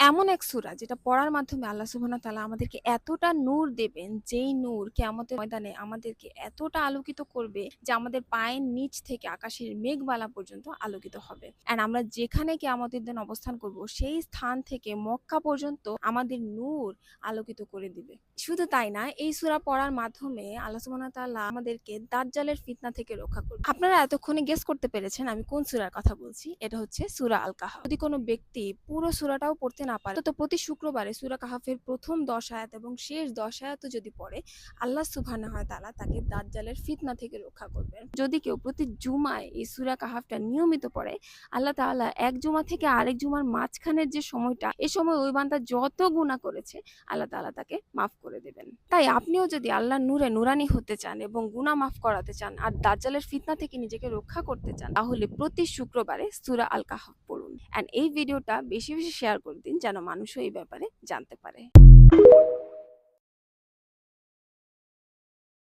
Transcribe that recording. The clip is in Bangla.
এমন এক সূরা যেটা পড়ার মাধ্যমে আল্লাহ সুবহানাহু ওয়া তাআলা আমাদেরকে এতটা নূর দেবেন, যেই নূর কিয়ামতের ময়দানে আমাদেরকে এতটা আলোকিত করবে যে আমাদের পায়ের নিচ থেকে আকাশের মেঘমালা পর্যন্ত আলোকিত হবে। অ্যান্ড আমরা যেখানে কিয়ামতের দিন অবস্থান করব সেই স্থান থেকে মক্কা পর্যন্ত আমাদের নূর আলোকিত করে দিবে। শুধু তাই না, এই সূরা পড়ার মাধ্যমে আল্লাহ সুবহানাহু ওয়া তাআলা আমাদেরকে দাজ্জালের ফিতনা থেকে রক্ষা করবে। আপনারা এতক্ষণে গেস করতে পেরেছেন আমি কোন সূরার কথা বলছি। এটা হচ্ছে সূরা আল কাহাফ। যদি কোনো ব্যক্তি পুরো সূরাটাও পড়তে না পারে, তো প্রতি শুক্রবারে সূরা কাহাফের প্রথম ১০ আয়াত এবং শেষ ১০ আয়াতও যদি পড়ে, আল্লাহ সুবহানাহু ওয়া তাআলা তাকে দাজ্জালের ফিতনা থেকে রক্ষা করবেন। যদি কেউ প্রতি জুমায় এই সূরা কাহাফটা নিয়মিত পড়ে, আল্লাহ তাআলা এক জুমা থেকে আরেক জুমার মাঝখানের যে সময়টা, এ সময় ওই বান্দা যত গুনাহ করেছে আল্লাহ তাআলা তাকে মাফ করে দেবেন। তাই আপনিও যদি আল্লাহর নূরে নুরানি হতে চান এবং গুনাহ মাফ করাতে চান আর দাজ্জালের ফিতনা থেকে নিজেকে রক্ষা করতে চান, তাহলে প্রতি শুক্রবারে সূরা আল কাহাফ পড়ুন। অ্যান্ড এই ভিডিওটা বেশি বেশি শেয়ার করে দিন যেন মানুষও এই ব্যাপারে জানতে পারে।